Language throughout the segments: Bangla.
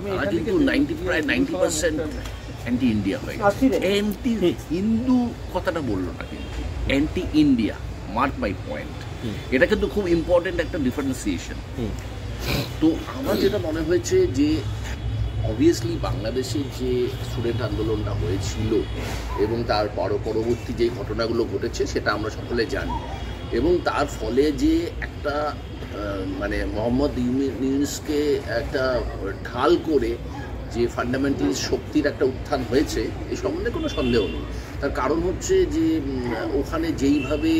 তারা কিন্তু প্রায় 90% অ্যান্টি ইন্ডিয়া হয়ে গেছে। অ্যান্টি হিন্দু কথাটা বললো না, কিন্তু anti India, mark my point. এটা কিন্তু খুব ইম্পর্টেন্ট একটা ডিফারেন্সিয়েশন। তো আমার যেটা মনে হয়েছে যে অবভিয়াসলি বাংলাদেশের যে স্টুডেন্ট আন্দোলনটা হয়েছিল এবং তার পরবর্তী যে ঘটনাগুলো ঘটেছে সেটা আমরা সকলে জানি, এবং তার ফলে যে একটা মানে মোহাম্মদ ইউনূসকে একটা ঢাল করে যে ফান্ডামেন্টাল শক্তির একটা উত্থান হয়েছে এই সম্বন্ধে কোনো সন্দেহ নেই। তার কারণ হচ্ছে যে ওখানে যেইভাবে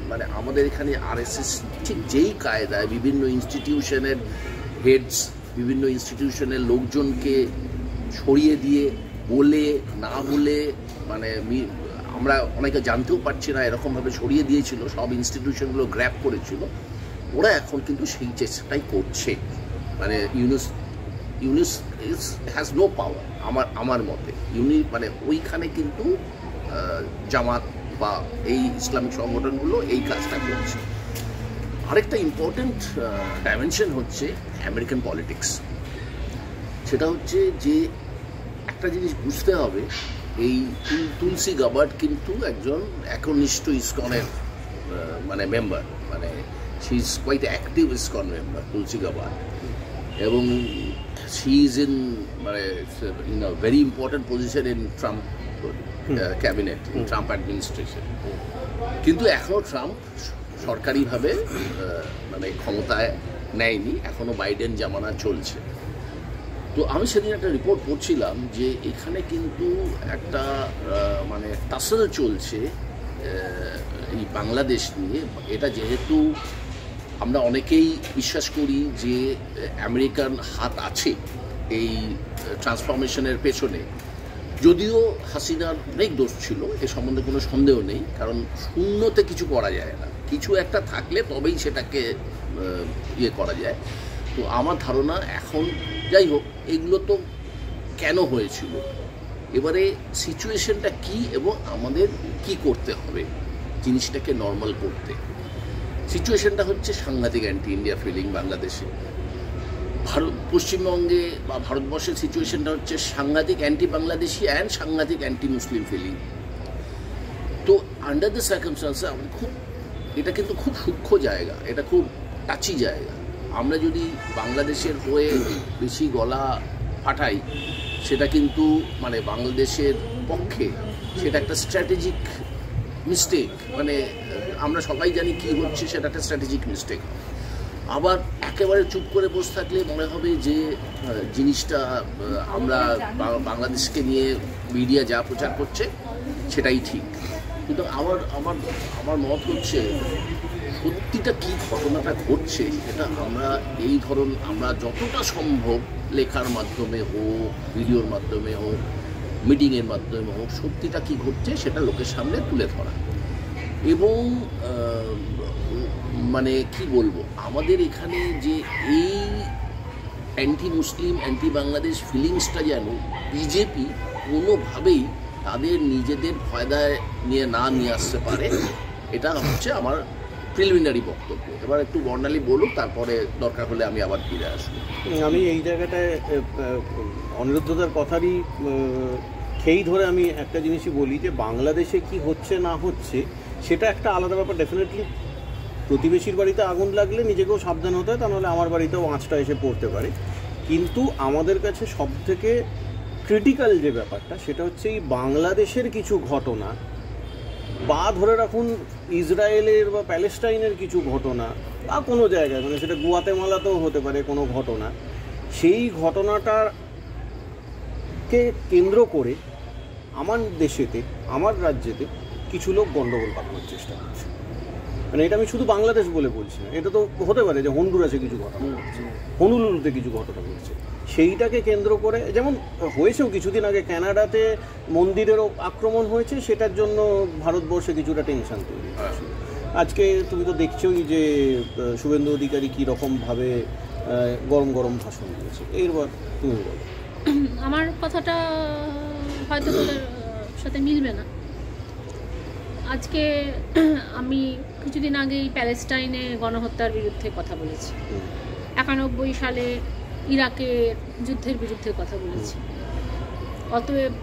মানে আমাদের এখানে আরএসএস ঠিক যেই কায়দায় বিভিন্ন ইনস্টিটিউশনের হেডস, বিভিন্ন ইনস্টিটিউশনের লোকজনকে সরিয়ে দিয়ে বলে না বলে, মানে আমরা অনেকে জানতেও পারছি না এরকমভাবে সরিয়ে দিয়েছিল, সব ইনস্টিটিউশনগুলো গ্র্যাব করেছিল। ওরা এখন কিন্তু সেই চেষ্টাটাই করছে। মানে ইউনূস হ্যাজ নো পাওয়ার আমার মতে। মানে ওইখানে কিন্তু জামাত বা এই ইসলামিক সংগঠনগুলো এই কাজটা করছে। আরেকটা ইম্পর্টেন্ট ডাইমেনশন হচ্ছে আমেরিকান পলিটিক্স। সেটা হচ্ছে যে একটা জিনিস বুঝতে হবে, এই তুলসী গাবার্ড কিন্তু একজন একনিষ্ঠ ইসকনের মানে মেম্বার, মানে she is quite active ISKCON member Tulsi Gabbard, এবং শি ইজ ইন মানে in a very important position in Trump cabinet, in Trump administration. কিন্তু এখনও ট্রাম্প সরকারিভাবে মানে ক্ষমতায় নেয়নি, এখনও বাইডেন জামানা চলছে। তো আমি সেদিন একটা রিপোর্ট পড়ছিলাম যে এখানে কিন্তু একটা মানে টাসল চলছে এই বাংলাদেশ নিয়ে। এটা যেহেতু আমরা অনেকেই বিশ্বাস করি যে আমেরিকান হাত আছে এই ট্রান্সফরমেশনের পেছনে, যদিও হাসিনার অনেক দোষ ছিল এ সম্বন্ধে কোনো সন্দেহ নেই, কারণ শূন্যতে কিছু করা যায় না, কিছু একটা থাকলে তবেই সেটাকে ইয়ে করা যায়। তো আমার ধারণা এখন যাই হোক, এগুলো তো কেন হয়েছিল, এবারে সিচুয়েশনটা কি এবং আমাদের কি করতে হবে জিনিসটাকে নর্মাল করতে। সিচুয়েশনটা হচ্ছে সাংঘাতিক অ্যান্টি ইন্ডিয়া ফিলিং বাংলাদেশে। পশ্চিমবঙ্গে বা ভারতবর্ষের সিচুয়েশনটা হচ্ছে সাংঘাতিক অ্যান্টি বাংলাদেশি অ্যান্ড সাংঘাতিক অ্যান্টি মুসলিম ফিলিং। তো আন্ডার দ্য সার্কামস্টান্সে আমরা এটা কিন্তু খুব সূক্ষ্ম জায়গা, এটা খুব টাচি জায়গা। আমরা যদি বাংলাদেশের হয়ে বেশি গলা ফাটাই সেটা কিন্তু মানে বাংলাদেশের পক্ষে সেটা একটা স্ট্র্যাটেজিক মিস্টেক। মানে আমরা সবাই জানি কি হচ্ছে, সেটা একটা স্ট্র্যাটেজিক মিস্টেক। আবার একেবারে চুপ করে বসে থাকলে মনে হবে যে জিনিসটা আমরা বাংলাদেশকে নিয়ে মিডিয়া যা প্রচার করছে সেটাই ঠিক। কিন্তু আমার মত হচ্ছে সত্যিটা কি ঘটনাটা ঘটছে এটা আমরা যতটা সম্ভব লেখার মাধ্যমে হোক, ভিডিওর মাধ্যমে হোক, মিটিংয়ের মাধ্যমে হোক, সত্যিটা কি ঘটছে সেটা লোকের সামনে তুলে ধরা। এবং মানে কি বলবো, আমাদের এখানে যে এই অ্যান্টি মুসলিম অ্যান্টি বাংলাদেশ ফিলিংসটা যেন বিজেপি কোনোভাবেই তাদের নিজেদের ফায়দায় নিয়ে আসতে পারে, এটা হচ্ছে আমার প্রিলিমিনারি বক্তব্য। এবার একটু বর্ণালী বলুক, তারপরে দরকার হলে আমি আবার ফিরে আসবো। আমি এই জায়গাটায় অনিরুদ্ধতার কথারই খেই ধরে আমি একটা জিনিসই বলি যে বাংলাদেশে কি হচ্ছে না হচ্ছে সেটা একটা আলাদা ব্যাপার। ডেফিনেটলি প্রতিবেশীর বাড়িতে আগুন লাগলে নিজেকেও সাবধান হতে হয়, তা নাহলে আমার বাড়িতেও আঁচটা এসে পড়তে পারে। কিন্তু আমাদের কাছে সবথেকে ক্রিটিক্যাল যে ব্যাপারটা সেটা হচ্ছে এই বাংলাদেশের কিছু ঘটনা বা ধরে রাখুন ইসরায়েলের বা প্যালেস্টাইনের কিছু ঘটনা বা কোনো জায়গায়, মানে সেটা গুয়াতেমালাতেও হতে পারে কোনো ঘটনা, সেই ঘটনাটাকে কেন্দ্র করে আমার দেশেতে, আমার রাজ্যেতে কিছু লোক গণ্ডগোল পাকানোর চেষ্টা করছে। মানে এটা আমি শুধু বাংলাদেশ বলে বলছি না, এটা তো হতে পারে যে হন্ডুরাসে কিছু ঘটনা ঘটছে, হনুলুলুতে কিছু ঘটনা ঘটছে, সেইটাকে কেন্দ্র করে, যেমন হয়েছেও কিছুদিন আগে ক্যানাডাতে মন্দিরেরও আক্রমণ হয়েছে, সেটার জন্য ভারতবর্ষে কিছুটা টেনশন তৈরি হয়েছে। আজকে তুমি তো দেখছোই যে শুভেন্দু অধিকারী কী রকমভাবে গরম গরম ভাষণ দিয়েছে। এরপর তুমি বলো। আমার কথাটা হয়তো তোদের সাথে মিলবে না। আজকে আমি কিছুদিন আগেই প্যালেস্টাইনে গণহত্যার বিরুদ্ধে কথা বলেছি। 91 সালে ইরাকের যুদ্ধের বিরুদ্ধে কথা বলেছি। অতএব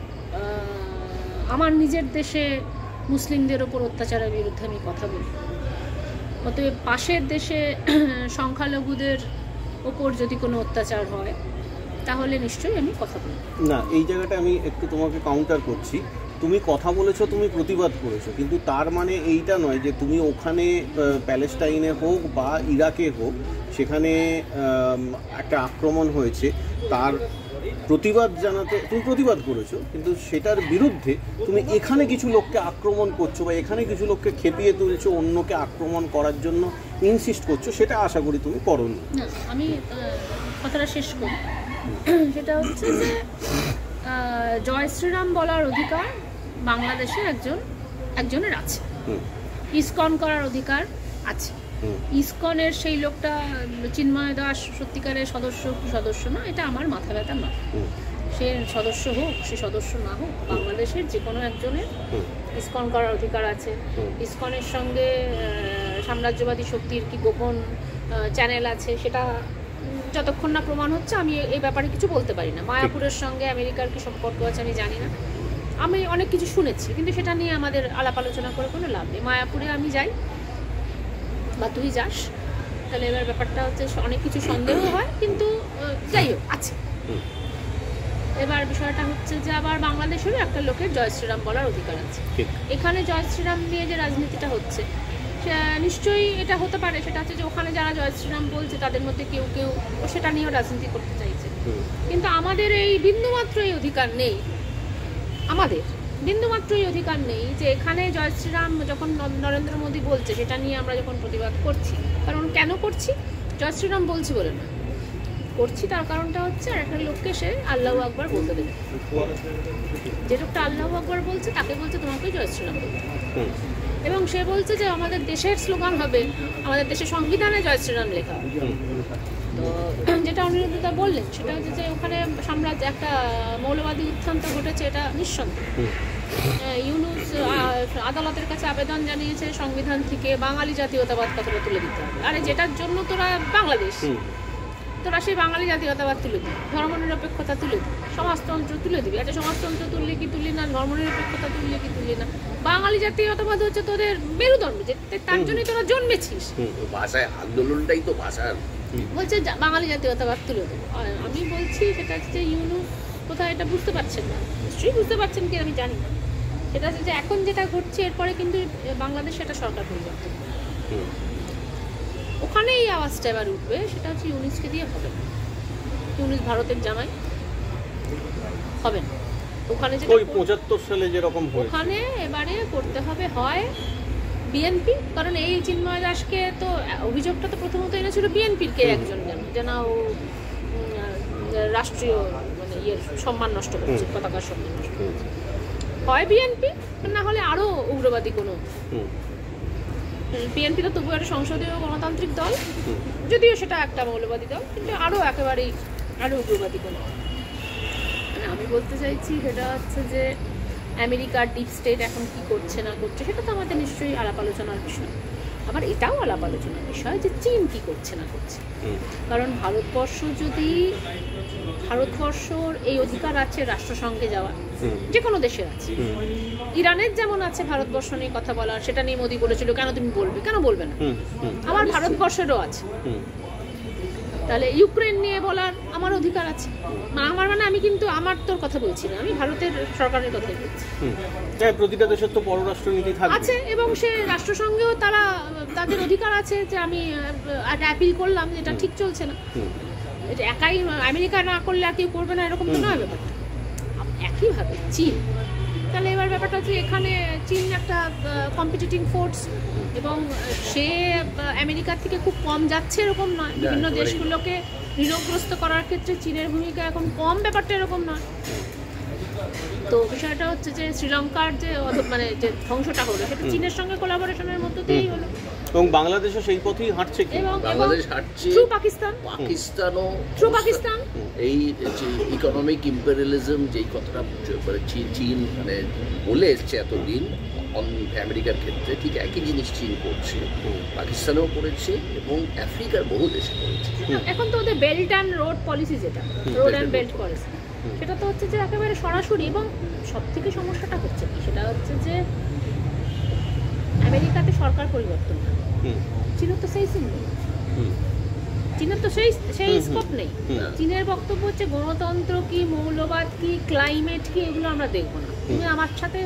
আমার নিজের দেশে মুসলিমদের ওপর অত্যাচারের বিরুদ্ধে আমি কথা বলি। অতএব পাশের দেশে সংখ্যালঘুদের ওপর যদি কোনো অত্যাচার হয় তাহলে নিশ্চয়ই আমি কথা বলি। না, এই জায়গাটা আমি একটু তোমাকে কাউন্টার করছি। তুমি কথা বলেছো, তুমি প্রতিবাদ করেছো, কিন্তু তার মানে এইটা নয় যে তুমি ওখানে প্যালেস্টাইনে হোক বা ইরাকে হোক, সেখানে একটা আক্রমণ হয়েছে, তার প্রতিবাদ জানাতে তুমি প্রতিবাদ করেছো, কিন্তু সেটার বিরুদ্ধে তুমি এখানে কিছু লোককে আক্রমণ করছো বা এখানে কিছু লোককে খেপিয়ে তুলছো, অন্যকে আক্রমণ করার জন্য ইনসিস্ট করছো, সেটা আশা করি তুমি করোনি। না, আমি কথাটা শেষ করি। সেটা হচ্ছে যে জয় শ্রীরাম বলার অধিকার বাংলাদেশে একজনের আছে, ইসকন করার অধিকার আছে। ইসকনের সেই লোকটা চিন্ময় দাস সত্যিকারের সদস্য না, এটা আমার মাথা ব্যথা নয়। সে সদস্য হোক, সে সদস্য না হোক, বাংলাদেশের যে কোনো একজনের ইসকন করার অধিকার আছে। ইসকনের সঙ্গে সাম্রাজ্যবাদী শক্তির কি গোপন চ্যানেল আছে, সেটা যতক্ষণ না প্রমাণ হচ্ছে আমি এই ব্যাপারে কিছু বলতে পারি না। মায়াপুরের সঙ্গে আমেরিকার কি সম্পর্ক আছে আমি জানি না, আমি অনেক কিছু শুনেছি, কিন্তু সেটা নিয়ে আমাদের আলাপ আলোচনা করে কোনো লাভ নেই। মায়াপুরে আমি যাই বা তুই যাস, তাহলে এবার ব্যাপারটা হচ্ছে অনেক কিছু সন্দেহ হয়, কিন্তু যাই হোক আছে। এবার বিষয়টা হচ্ছে যে আবার বাংলাদেশেরও একটা লোকের জয় শ্রীরাম বলার অধিকার আছে। এখানে জয় শ্রীরাম নিয়ে যে রাজনীতিটা হচ্ছে, নিশ্চয়ই এটা হতে পারে, সেটা হচ্ছে যে ওখানে যারা জয় শ্রীরাম বলছে তাদের মধ্যে কেউ সেটা নিয়েও রাজনীতি করতে চাইছে, কিন্তু আমাদের এই বিন্দুমাত্র এই অধিকার নেই, আমাদের বিন্দুমাত্র এই অধিকার নেই যে এখানে জয় শ্রীরাম যখন নরেন্দ্র মোদী বলছে সেটা নিয়ে আমরা যখন প্রতিবাদ করছি। কারণ কেন করছি? জয় শ্রীরাম বলছি বলে না, করছি তার কারণটা হচ্ছে আর একটা লোককে সে আল্লাহু আকবার বলতে দেবে। যে লোকটা আল্লাহু আকবার বলছে তাকে বলছে তোমাকে জয় শ্রীরাম বলতে, এবং সে বলছে যে আমাদের দেশের স্লোগান হবে, আমাদের দেশের সংবিধানে জয় শ্রীরাম লেখা হবে। তো যেটা অনিরুদ্ধদা বললেন সেটা হচ্ছে যে ওখানে সাম্রাজ্য একটা মৌলবাদী উত্থান তো ঘটেছে, এটা নিঃসন্দেহ। ইউনূস আদালতের কাছে আবেদন জানিয়েছে সংবিধান থেকে বাঙালি জাতীয়তাবাদ কথাটা তুলে দিতে হবে। আরে যেটার জন্য তোরা বাংলাদেশ, তোরা সেই বাঙালি জাতীয়তাবাদ তুলে দিবি, ধর্মনিরপেক্ষতা তুলে দিবি, সমাজতন্ত্র তুলে দিবি। একটা সমাজতন্ত্র তুললে কি তুলি না, ধর্মনিরপেক্ষতা তুললে কি তুলি না, বাঙালি জাতীয়তাবাদ হচ্ছে তোদের মেরুদণ্ড, তার জন্যই তোরা জন্মেছিস। ভাষায় আন্দোলনটাই তো ভাষার বলছে বাঙালি জাতীয়তাবাদ তুলে দেবো। আমি বলছি সেটা হচ্ছে যে ইউনূস কোথায় এটা বুঝতে পারছেন না, নিশ্চয়ই বুঝতে পারছেন কি আমি জানি না। সেটা হচ্ছে যে এখন যেটা ঘটছে এরপরে কিন্তু বাংলাদেশে একটা সরকার পরিবর্তন, ওখানে এই আওয়াজটা এবার উঠবে, সেটা হচ্ছে ইউনূসকে দিয়ে হবে না। ইউনূস ভারতের জামাই হবে না। ওখানে যে 75 সালে যেরকম ওখানে এবারে করতে হবে হয় বিএনপি, কারণ এই চিন্ময় দাসকে তো অভিযোগটা তো প্রথমত এনেছিল বিএনপির কে একজন যেন ও রাষ্ট্রীয় মানে ইয়ের সম্মান নষ্ট করছে, পতাকার সম্মান নষ্ট করছে। হয় বিএনপি, না হলে আরো উগ্রবাদী কোনো। বিএনপি তো তবু একটা সংসদীয় গণতান্ত্রিক দল, যদিও সেটা একটা মৌলবাদী দল, কিন্তু আরো একেবারেই আরো উগ্রবাদী কোনো। মানে আমি বলতে চাইছি সেটা হচ্ছে যে আমেরিকার ডিপ স্টেট এখন কি করছে না করছে সেটা তো আমাদের নিশ্চয়ই আলাপ আলোচনার বিষয়। আবার এটাও আলাপ আলোচনার বিষয় যে চীন কি করছে না করছে। কারণ ভারতবর্ষর এই অধিকার আছে রাষ্ট্রসংঘে যাওয়া, যে কোনো দেশের আছে। ইরানের যেমন আছে ভারতবর্ষ নিয়ে কথা বলার, সেটা নিয়ে মোদী বলেছিল কেন তুমি বলবে, কেন বলবে না। আবার ভারতবর্ষেরও আছে, তাহলে ইউক্রেন নিয়ে বলার আমার অধিকার আছে। আমার মানে আমি কিন্তু আমার তোর কথা বলছি না, আমি ভারতের সরকারের কথাই বলছি। প্রতিটা দেশের তো পররাষ্ট্রনীতি আছে, এবং সে রাষ্ট্রসংঘেও তাদের অধিকার আছে যে আমি একটা অ্যাপিল করলাম যেটা ঠিক চলছে না। একাই আমেরিকা না করলে আর কেউ করবে না এরকম তো নয় ব্যাপারটা। একইভাবে চীন, তাহলে এবার ব্যাপারটা হচ্ছে এখানে চীন একটা কম্পিটিটিং ফোর্স, এবং সে আমেরিকার থেকে খুব কম যাচ্ছে এরকম নয়। বিভিন্ন দেশগুলোকে ঋণগ্রস্ত করার ক্ষেত্রে চীনের ভূমিকা এখন কম, ব্যাপারটা এরকম নয়। তো বিষয়টা হচ্ছে যে শ্রীলঙ্কার যে মানে যে ধ্বংসটা হলো সেটা চীনের সঙ্গে কোলাবোরেশনের মধ্য দিয়েই হলো। এবং বাংলাদেশও সেই পথেই হাঁটছে কি? বাংলাদেশ হাঁটছে, পাকিস্তান এই যে ইকোনমিক ইম্পেরিয়ালিজম যেই কথাটা চীন মানে বলে এসছে এতদিন আমেরিকার ক্ষেত্রে, ঠিক একই জিনিস চীন করছে, পাকিস্তানেও করেছে এবং আফ্রিকার বহু দেশে করেছে। এখন তো ওদের বেল্ট অ্যান্ড রোড পলিসি, যেটা রোড অ্যান্ড বেল্ট পলিসি, সেটা তো হচ্ছে যে একেবারে সরাসরি। এবং সব থেকে সমস্যাটা হচ্ছে কি, সেটা হচ্ছে যে আমেরিকাতে সরকার পরিবর্তন হয়, চীনের তো সেই সিন নেই, চীনের তো সেই স্কোপ নেই। চীনের বক্তব্য হচ্ছে গণতন্ত্র কি, মৌলবাদ কি, ক্লাইমেট কি, এগুলো আমরা দেখবো না। তুমি আমার সাথে,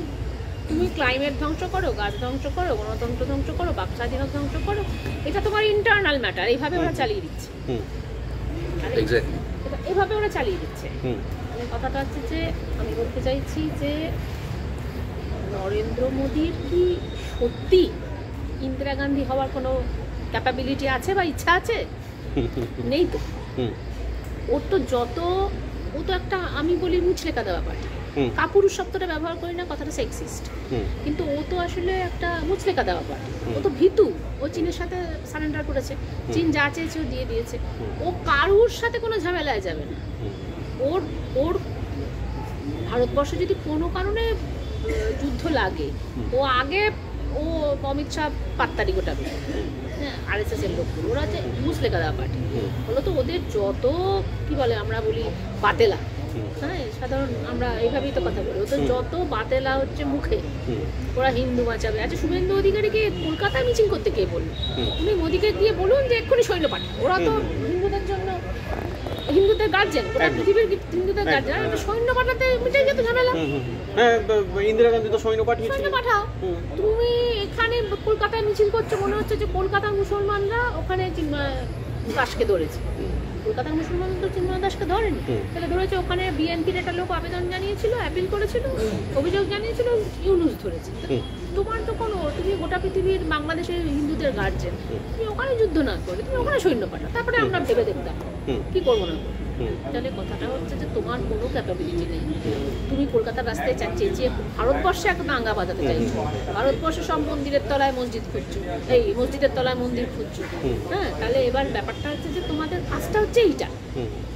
তুমি ক্লাইমেট ধ্বংস করো, গাছ ধ্বংস করো, গণতন্ত্র ধ্বংস করো, বাক স্বাধীনতা ধ্বংস করো, এটা তোমার ইন্টারনাল ম্যাটার। এইভাবে ওরা চালিয়ে দিচ্ছে, এইভাবে ওরা চালিয়ে দিচ্ছে। মানে কথাটা হচ্ছে যে আমি বলতে চাইছি যে নরেন্দ্র মোদীর কি সত্যি ইন্দিরা গান্ধী হওয়ার কোনো ক্যাপাবিলিটি আছে বা ইচ্ছা আছে? নেই তো। ওর তো ও তো একটা, আমি বলি মুচলেকা দেওয়া পার্টি। কাপুরুষ শব্দটা ব্যবহার করি না, কথাটা সেক্সিস্ট, কিন্তু ও তো আসলে একটা মুচলেকা দেওয়া পার্টি। ও তো ভীতু, ও চীনের সাথে সারেন্ডার করেছে, চীন যা চেয়েছে ও দিয়ে দিয়েছে। ও কারুর সাথে কোনো ঝামেলায় যাবে না। ওর ভারতবর্ষে যদি কোনো কারণে যুদ্ধ লাগে, ও অমিত শাহ পাত্তারি গোটাবে, হ্যাঁ, RSS এর লোকগুলো, ওরা যে মুচলেকা দেওয়া পার্টি হলো, তো ওদের যত কি বলে, আমরা বলি বাতেলা, হ্যাঁ, সাধারণ আমরা এইভাবেই তো কথা বলি, ওদের যত বাতেলা হচ্ছে মুখে, ওরা হিন্দু বাঁচাবে। আচ্ছা, শুভেন্দু অধিকারীকে কলকাতায় মিছিল করতে কে বললো? উনি মোদীকে গিয়ে বলুন যে এক্ষুনি সৈন্য পাঠান। ওরা তো হিন্দুদের জন্য, হিন্দুদের গার্জেন, গোটা পৃথিবীর হিন্দুদের গার্জেন, সৈন্য পাঠাতে মিটে যেত ঝামেলা। হ্যাঁ, ইন্দিরা গান্ধী তো সৈন্য পাঠিয়েছিল। সৈন্য পাঠাও। তুমি এখানে কলকাতায় মিছিল করছো, মনে হচ্ছে যে কলকাতার মুসলমানরা ওখানে দাসকে ধরেছে। কলকাতার মুসলমানরা তো চিন্ময় দাসকে ধরেনি, তাহলে ধরেছে ওখানে বিএনপির একটা লোক আবেদন জানিয়েছিল, অ্যাপিল করেছিল, অভিযোগ জানিয়েছিল, ইউনুস ধরেছে। তোমার তো কোনো, তুমি গোটা পৃথিবীর বাংলাদেশের হিন্দুদের গার্জেন, তুমি ওখানে যুদ্ধ না করে তুমি ওখানে সৈন্য পাঠাও, তারপরে আমরা ভেবে দেখতাম কি করবো না। তাহলে কথাটা হচ্ছে যে তোমার কোনো ক্যাপাবিলিটি নেই। তুমি কলকাতার রাস্তায় চেঁচিয়ে ভারতবর্ষে একটা দাঙ্গা বাজাতে চাইছো, ভারতবর্ষে সব মন্দিরের তলায় মসজিদ খুঁজছো, এই মসজিদের তলায় মন্দির খুঁজছো, হ্যাঁ, তাহলে এবার ব্যাপারটা হচ্ছে যে তোমাদের কাজটা হচ্ছে এইটা,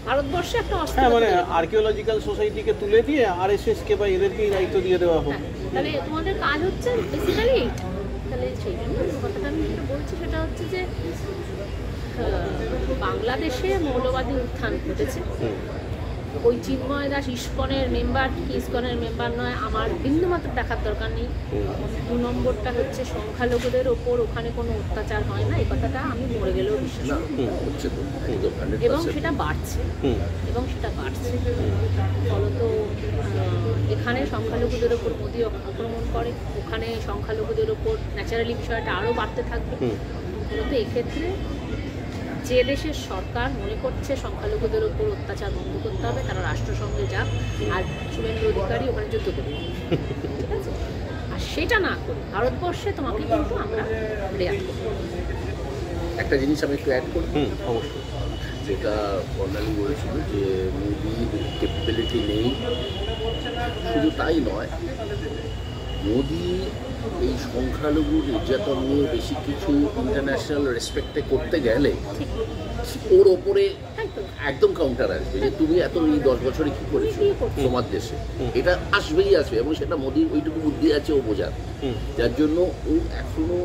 ভারতবর্ষে একটা অস্ত্র, মানে আর্কিওলজিক্যাল সোসাইটিকে তুলে দিয়ে RSS কে বা এদেরকেই দায়িত্ব দিয়ে দেওয়া হোক। তাহলে তোমাদের কাজ হচ্ছে বেসিক্যালি এইটা। তাহলে সেই জন্য কথাটা আমি যেটা বলছি সেটা হচ্ছে যে বাংলাদেশে মৌলবাদী উত্থান ঘটেছে। ওই চিন্ময় দাস ইস্কনের মেম্বার কি ইস্কনের মেম্বার নয়, আমার বিন্দুমাত্র দেখার দরকার নেই। 2 নম্বরটা হচ্ছে সংখ্যালঘুদের ওপর ওখানে কোনো অত্যাচার হয় না, এই কথাটা আমি মরে গেলেও বিশ্বাস করি, এবং সেটা বাড়ছে, ফলত এখানে সংখ্যালঘুদের ওপর মোদী আক্রমণ করে, ওখানে সংখ্যালঘুদের ওপর ন্যাচারালি বিষয়টা আরও বাড়তে থাকবে। ফলত এক্ষেত্রে যে দেশের সরকার মনে করছে সংখ্যালঘুদের উপর অত্যাচার বন্ধ করতে হবে, তারা রাষ্ট্রসংঘে যাক, আর শুভেন্দু অধিকারী ওখানে যুদ্ধ করবে, ঠিক আছে? আর সেটা না করে ভারতবর্ষে তোমাকে কিন্তু আমরা রেয়াক্ট করব। একটা জিনিস আমি একটু অ্যাড করি, অবশ্যই, যেটা বর্ণালী বলেছিল যে মোদির ক্যাপাবিলিটি নেই, শুধু তাই নয়, মোদি এই সংখ্যালঘু নির্যাতন নিয়ে বেশি কিছু ইন্টারন্যাশনাল রেসপেক্টে করতে গেলে ওর ওপরে একদম কাউন্টার আসবে যে তুমি এত এই 10 বছরে কি করেছো তোমার দেশে, এটা আসবেই আসবে, এবং সেটা মোদির ওইটুকু বুদ্ধি আছে ও বোঝার, যার জন্য ও এখনো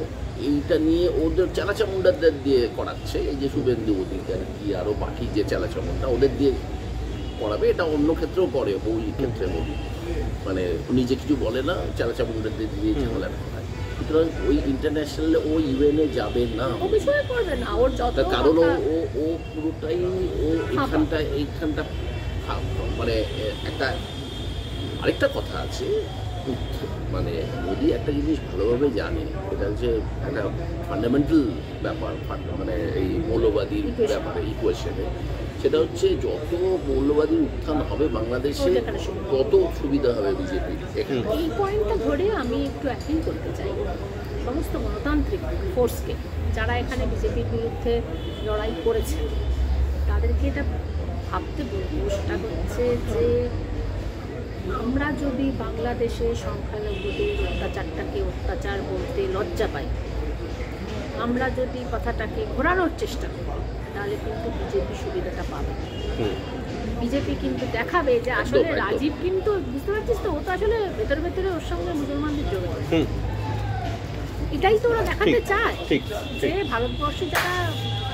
এইটা নিয়ে ওদের চালাচামুন্ডাদের দিয়ে করাচ্ছে। এই যে শুভেন্দু অধিকারী কি আরো বাকি যে চালাচামুন্ডা ওদের দিয়ে করাবে, এটা অন্য ক্ষেত্রেও করে, ওই ক্ষেত্রে মোদি মানে নিজে কিছু বলে না, চালাচামুন্ডাদের দিয়ে ঝামেলা হয়। সুতরাং ওই ইন্টারন্যাশনাল ও ইউএনএ যাবে না, কারণ ও পুরোটাই ও এইখানটা মানে একটা আরেকটা কথা আছে, মানে মোদি একটা জিনিস ভালোভাবে জানে, এটা হচ্ছে একটা ফান্ডামেন্টাল ব্যাপার, মানে এই মৌলবাদীর ব্যাপারে ইকুয়েশনে, সেটা হচ্ছে যত মৌলবাদী উত্থান হবে বাংলাদেশে তত সুবিধা হবে বিজেপি। এই পয়েন্টটা ধরে আমি একটু অ্যাপিল করতে চাই সমস্ত গণতান্ত্রিক ফোর্সকে, যারা এখানে বিজেপির বিরুদ্ধে লড়াই করেছে, তাদেরকে এটা ভাবতে বলবো, সেটা হচ্ছে যে আমরা যদি বাংলাদেশে সংখ্যালঘুদের অত্যাচারটাকে অত্যাচার বলতে লজ্জা পাই, আমরা যদি কথাটাকে ঘোরানোর চেষ্টা করি তাহলে কিন্তু বিজেপি সুবিধাটা পাবে। বিজেপি কিন্তু দেখাবে যে আসলে রাজীব কিন্তু, বুঝতে পারছিস তো, ও তো আসলে ভেতরে ভেতরে ওর সঙ্গে মুসলমানদের যোগ করে। এটাই তো ওরা দেখাতে চায় যে ভারতবর্ষে যারা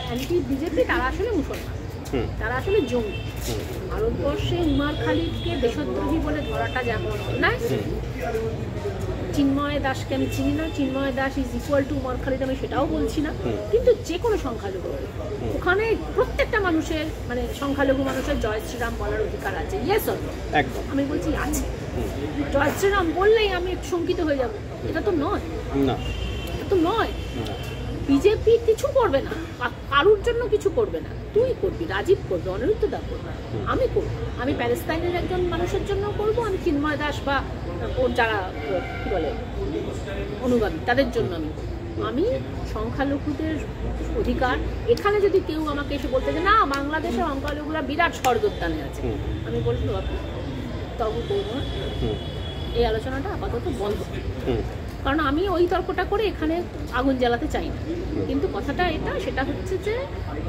অ্যান্টি বিজেপি তারা আসলে মুসলমান, তারা আসলে জঙ্গি। ভারতবর্ষে উমার খালিদকে দেশদ্রোহী বলে ধরাটা যেমন না, চিন্ময় দাসকে আমি চিনি না, Chinmoy Das is equal to Umar Khalid আমি সেটাও বলছি না, কিন্তু যে কোনো সংখ্যালঘু ওখানে প্রত্যেকটা মানুষের মানে সংখ্যালঘু মানুষের জয় শ্রীরাম বলার অধিকার আছে। Yes or no? আমি বলছি আছে। জয় শ্রীরাম বললেই আমি শঙ্কিত হয়ে যাব, এটা তো নয়, এটা তো নয়। বিজেপি কিছু করবে না, কারুর জন্য কিছু করবে না, তুই করবি, রাজীব করবে, অনিরুদ্ধ দা করবে, আমি করবো, আমি প্যালেস্তাইনের একজন মানুষের জন্য করবো, আমি চিন্ময় দাস বা ওর যারা কি বলে অনুগামী তাদের জন্য আমি সংখ্যালঘুদের অধিকার। এখানে যদি কেউ আমাকে এসে বলতে যে না বাংলাদেশের সংখ্যালঘুরা বিরাট স্বর্গোদ্যানে আছে, আমি বলবো তর্ক করবো না, এই আলোচনাটা আপাতত বন্ধ। কারণ আমি ওই তর্কটা করে এখানে আগুন জ্বালাতে চাই না, কিন্তু কথাটা সেটা হচ্ছে যে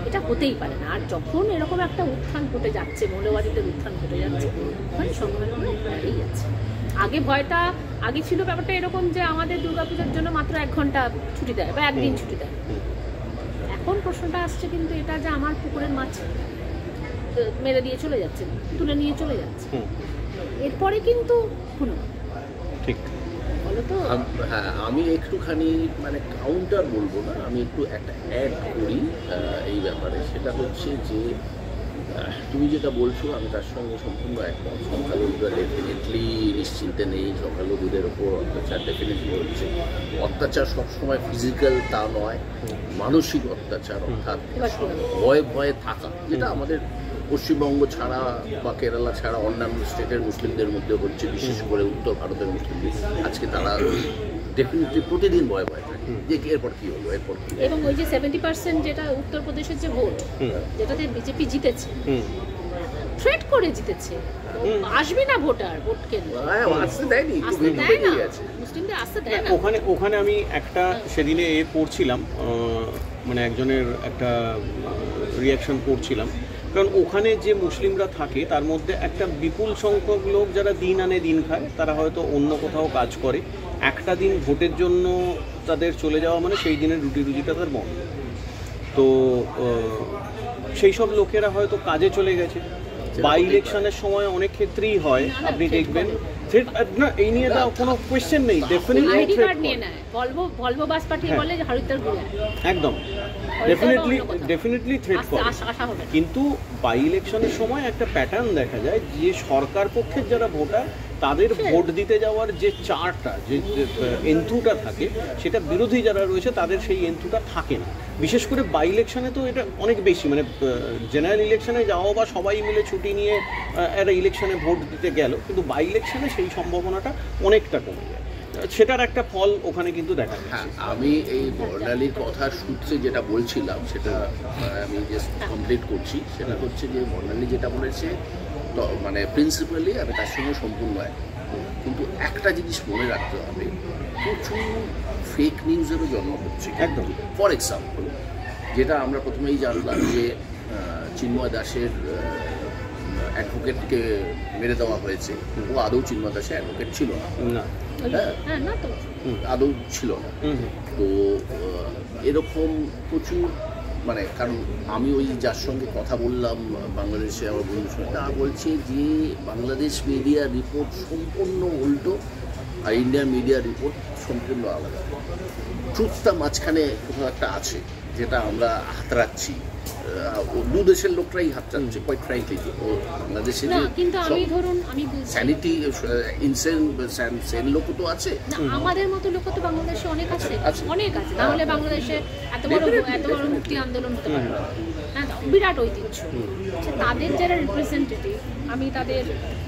এটা হতেই পারে না। আর যখন এরকম একটা উত্থান ঘটে যাচ্ছে, মৌলবাদীদের উত্থান ঘটে যাচ্ছে, ওখানে সংখ্যালঘুরা হয়েই যাচ্ছে। আগে ছিল ব্যাপারটা এরকম যে আমাদের দুর্গাপূজার জন্য মাত্র 1 ঘন্টা ছুটি দেয় বা 1 দিন ছুটি দেয়। এখন প্রশ্নটা আসছে কিন্তু এটা যে আমার পুকুরের মাছ মেরে দিয়ে চলে যাচ্ছে, তুলে নিয়ে চলে যাচ্ছে, এরপরে কিন্তু ঠিক বলো তো। হ্যাঁ, আমি একটুখানি মানে কাউন্টার বলবো না, আমি একটু একটা অ্যাড করি এই ব্যাপারে। সেটা হচ্ছে যে তুমি যেটা বলছো আমি তার সঙ্গে সম্পূর্ণ একমত। সংখ্যালঘুরা ডেফিনেটলি নিশ্চিন্তে নেই, সংখ্যালঘুদের ওপর অত্যাচার ডেফিনেটলি হচ্ছে। অত্যাচার সবসময় ফিজিক্যাল তা নয়, মানসিক অত্যাচার, অর্থাৎ ভয়ে ভয়ে থাকা, যেটা আমাদের পশ্চিমবঙ্গ ছাড়া বা কেরালা ছাড়া অন্যান্য স্টেটের মুসলিমদের মধ্যে হচ্ছে, বিশেষ করে উত্তর ভারতের মুসলিমদের। আজকে তারা ডেফিনেটলি প্রতিদিন ভয় ভয় থাকে যে এরপর কি হলো, এরপর কি। এবং ওই যে 70% যেটা উত্তরপ্রদেশের যে ভোট, যেটাতে বিজেপি জিতেছে, থ্রেট করে জিতেছে, আসবে না ভোটার, ভোট কেন্দ্র আসতে দেয়নি, মুসলিমদের আসতে দেয় না। ওখানে আমি একটা সেদিনে পড়ছিলাম, মানে একজনের একটা রিয়াকশন পড়ছিলাম, কারণ ওখানে যে মুসলিমরা থাকে তার মধ্যে একটা বিপুল সংখ্যক লোক যারা দিন আনে দিন খায়, তারা হয়তো অন্য কোথাও কাজ করে, একটা দিন ভোটের জন্য তাদের চলে যাওয়া মানে সেই দিনের রুজিটা তার বন্ধ। তো সেই সব লোকেরা হয়তো কাজে চলে গেছে। বাই ইলেকশনের সময় অনেক ক্ষেত্রেই হয়, আপনি দেখবেন না, এই নিয়ে তো কোনো কোয়েশ্চেন নেই, ডেফিনেটলি ভলভো বাস পাঠিয়ে বলে যে হরিদ্বার ঘুরে একদম ডেফিনেটলি থ্রেট করে। কিন্তু বাই ইলেকশনের সময় একটা প্যাটার্ন দেখা যায় যে সরকার পক্ষের যারা ভোটার তাদের ভোট দিতে যাওয়ার যে চারটা যে এন্থুটা থাকে, সেটা বিরোধী যারা রয়েছে তাদের সেই এন্থুটা থাকে না। বিশেষ করে বাই ইলেকশনে তো এটা অনেক বেশি, মানে জেনারেল ইলেকশনে যাওয়া বা সবাই মিলে ছুটি নিয়ে একটা ইলেকশনে ভোট দিতে গেল, কিন্তু বাই ইলেকশনে সেই সম্ভাবনাটা অনেকটা কমে যায়। সেটার একটা ফল ওখানে কিন্তু দেখা যায়। হ্যাঁ, আমি এই বর্ণালীর কথার সূত্রে যেটা বলছিলাম সেটা আমি জাস্ট কমপ্লিট করছি। সেটা হচ্ছে যে বর্ণালী যেটা বলেছে মানে প্রিন্সিপালি আমি তার সঙ্গে সম্পূর্ণ এক, কিন্তু একটা জিনিস মনে রাখতে হবে, প্রচুর ফেক নিউজেরও জন্ম হচ্ছে একদম। ফর এক্সাম্পল, যেটা আমরা প্রথমেই জানলাম যে চিন্ময় দাসের অ্যাডভোকেটকে মেরে দেওয়া হয়েছে, ও আদৌ চিন্ময় দাসের অ্যাডভোকেট ছিল না, আদৌ ছিল না। তো এরকম প্রচুর, মানে কারণ আমি ওই যার সঙ্গে কথা বললাম বাংলাদেশে আমার বন্ধুর সঙ্গে, তা বলছে যে বাংলাদেশ মিডিয়া রিপোর্ট সম্পূর্ণ উল্টো আর ইন্ডিয়ান মিডিয়া রিপোর্ট সম্পূর্ণ আলাদা। ট্রুথটা মাঝখানে কোথাও একটা আছে, যেটা আমরা হাতড়াচ্ছি, দু দেশের লোকরাই হাতড়াচ্ছে কোয়াইট ফ্র্যাঙ্কলি। বাংলাদেশে স্যানিটি ইনসেন লোক তো আছে, আমাদের মতো লোক তো বাংলাদেশে অনেক আছে, অনেক আছে। তাহলে বাংলাদেশে এত বড় মুক্তি আন্দোলন হতে পারে, হ্যাঁ, বিরাট ঐতিহ্য। তাদের যারা রিপ্রেজেন্টেটিভ, আমি তাদের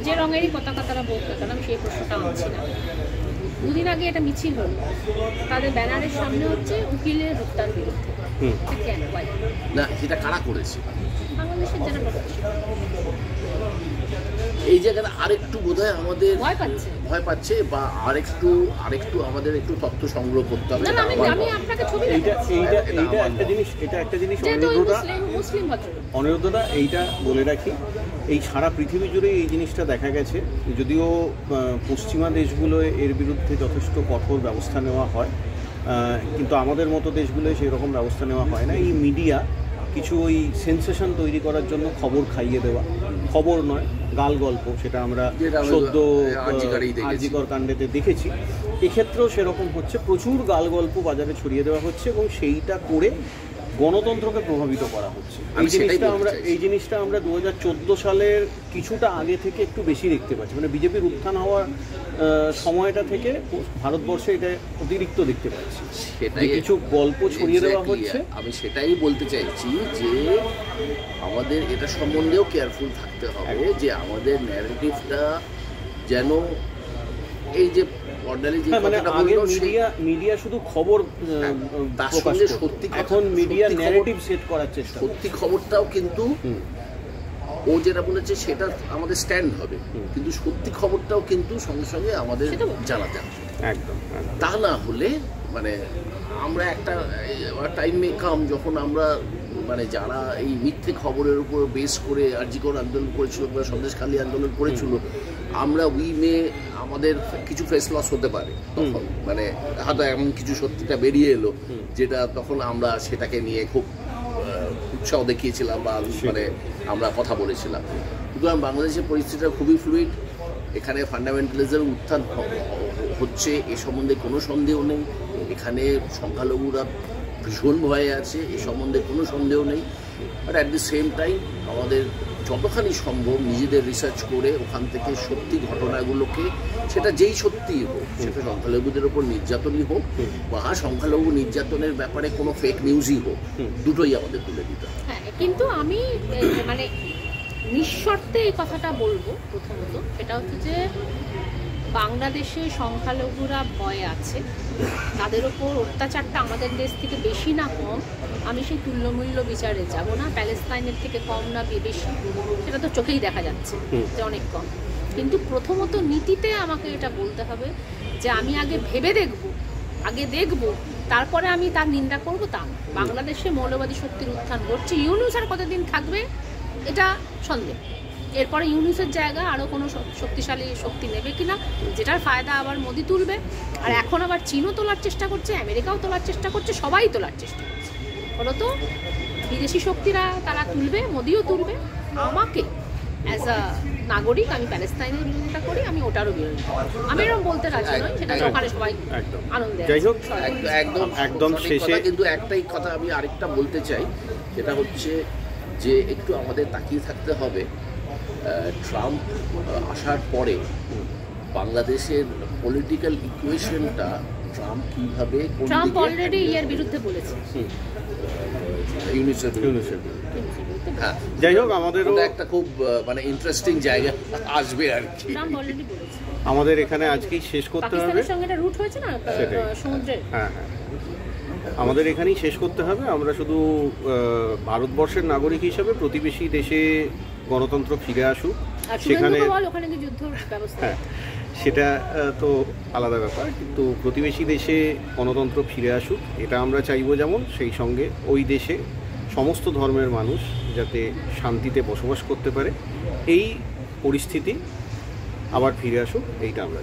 যে রঙেরই পতাকা তারা বলতে, কারণ আমি সেই প্রশ্নটা আনছি না। দুদিন আগে একটা মিছিল হল, তাদের ব্যানারের সামনে হচ্ছে উকিলের হত্যার বিরুদ্ধে। না, সেটা কারা করেছে? বাংলাদেশের যারা এই জায়গাটা আরেকটু বোধহয় আমাদের ভয় পাচ্ছে বা আরেকটু আমাদের একটু তথ্য সংগ্রহ করতে হবে। এটা একটা জিনিস অনিরুদ্ধদা, এইটা বলে রাখি, এই সারা পৃথিবী জুড়ে এই জিনিসটা দেখা গেছে। যদিও পশ্চিমা দেশগুলো এর বিরুদ্ধে যথেষ্ট কঠোর ব্যবস্থা নেওয়া হয়, কিন্তু আমাদের মতো দেশগুলোয় সেই রকম ব্যবস্থা নেওয়া হয় না। এই মিডিয়া কিছু ওই সেন্সেশন তৈরি করার জন্য খবর খাইয়ে দেওয়া, খবর নয় গাল গল্প, সেটা আমরা সদ্য আরজিকর কাণ্ডেতে দেখেছি। এক্ষেত্রেও সেরকম হচ্ছে, প্রচুর গাল গল্প বাজারে ছড়িয়ে দেওয়া হচ্ছে এবং সেইটা করে গণতন্ত্রকে প্রভাবিত করা হচ্ছে। এই জিনিসটা আমরা 2014 সালের কিছুটা আগে থেকে একটু বেশি দেখতে পাচ্ছি, মানে বিজেপির উত্থান হওয়ার সময়টা থেকে ভারতবর্ষে এটা অতিরিক্ত দেখতে পাচ্ছি। সেটাই কিছু গল্প ছড়িয়ে দেওয়া হচ্ছে। আমি সেটাই বলতে চাইছি যে আমাদের এটা সম্বন্ধেও কেয়ারফুল থাকতে হবে যে আমাদের ন্যারেটিভটা যেন এই যে মানে আগে মিডিয়া শুধু খবর প্রকাশ করত, এখন মিডিয়া ন্যারেটিভ সেট করার চেষ্টা। সত্যি খবরটাও কিন্তু ও যেটা বলেছে সেটা আমাদের স্ট্যান্ড হবে, কিন্তু সত্যি খবরটাও কিন্তু সঙ্গে সঙ্গে আমাদের জানাতে হবে। একদম। তা না হলে মানে আমরা একটা টাইমে কাম যখন আমরা মানে যারা এই মিথ্যে খবরের উপর বেস করে আরজিকর আন্দোলন করেছিল বা সন্দেশখালী আন্দোলন করেছিল, আমরা আমাদের কিছু ফেস লস হতে পারে তখন, মানে হয়তো এমন কিছু সত্যিটা বেরিয়ে এলো যেটা তখন আমরা সেটাকে নিয়ে খুব উৎসাহ দেখিয়েছিলাম বা মানে আমরা কথা বলেছিলাম। সুতরাং বাংলাদেশের পরিস্থিতিটা খুবই ফ্লুইড, এখানে ফান্ডামেন্টালিজমের উত্থান হচ্ছে এ সম্বন্ধে কোনো সন্দেহ নেই, এখানে সংখ্যালঘুরা ভীষণ ভয়ে আছে এ সম্বন্ধে কোনো সন্দেহ নেই। But at the same time আমাদের যতখানি সম্ভব নিজেদের রিসার্চ করে ওখান থেকে সত্যি ঘটনাগুলোকে, সেটা যেই সত্যিই হোক, সেটা সংখ্যালঘুদের ওপর নির্যাতনই হোক বা সংখ্যালঘু নির্যাতনের ব্যাপারে কোনো ফেক নিউজই হোক, দুটোই আমাদের তুলে দিতে হবে। হ্যাঁ, কিন্তু আমি মানে নিঃশর্তে এই কথাটা বলবো, প্রথমত সেটা হচ্ছে যে বাংলাদেশে সংখ্যালঘুরা ভয়ে আছে, তাদের ওপর অত্যাচারটা আমাদের দেশ থেকে বেশি না কম আমি সেই তুল্যমূল্য বিচারে যাব না, প্যালেস্তাইনের থেকে কম না বেশি সেটা তো চোখেই দেখা যাচ্ছে যে অনেক কম। কিন্তু প্রথমত নীতিতে আমাকে এটা বলতে হবে যে আমি আগে ভেবে দেখব তারপরে আমি তার নিন্দা করব, তা না। বাংলাদেশে মৌলবাদী শক্তির উত্থান ঘটছে, ইউনূস আর কতদিন থাকবে এটা সন্দেহ। এরপরে ইউনূসের জায়গা আরও কোনো শক্তিশালী শক্তি নেবে কিনা, যেটার ফায়দা আবার মোদি তুলবে। আর এখন আবার চীনও তোলার চেষ্টা করছে, আমেরিকাও তোলার চেষ্টা করছে, সবাই তোলার চেষ্টা করছে। ফলত বিদেশি শক্তিরা তারা তুলবে, মোদিও তুলবে। আমাকে অ্যাজ আ নাগরিক আমি প্যালেস্তাইনের বিরোধিতা করি, আমি ওটারও বিরোধিতা করি। আমি এরকম বলতে রাজি নই, সেটা ওখানে সবাই আনন্দে। যাই হোক, একদম শেষে কিন্তু একটাই কথা আমি আরেকটা বলতে চাই, সেটা হচ্ছে যে একটু আমাদের তাকিয়ে থাকতে হবে ট্রাম্প আসার পরে বাংলাদেশের পলিটিক্যাল ইকুয়েশনটা ট্রাম্প কিভাবে, ট্রাম্প অলরেডি এর বিরুদ্ধে বলেছে, ইউনিসেফ। হ্যাঁ, যাই হোক, আমাদের একটা খুব মানে ইন্টারেস্টিং জায়গা আসবে আর কি। ট্রাম্প অলরেডি বলেছে। আমাদের এখানে আজকেই শেষ করতে হবে, পাকিস্তানের সঙ্গে একটা রুট হয়েছে না সমুদ্রে। হ্যাঁ, আমাদের এখানেই শেষ করতে হবে। আমরা শুধু ভারতবর্ষের নাগরিক হিসেবে প্রতিবেশী দেশে গণতন্ত্র ফিরে আসুক, সেখানে হ্যাঁ সেটা তো আলাদা ব্যাপার, কিন্তু প্রতিবেশী দেশে গণতন্ত্র ফিরে আসুক এটা আমরা চাইবো। যেমন সেই সঙ্গে ওই দেশে সমস্ত ধর্মের মানুষ যাতে শান্তিতে বসবাস করতে পারে, এই পরিস্থিতি আবার ফিরে আসুক, এইটা আমরা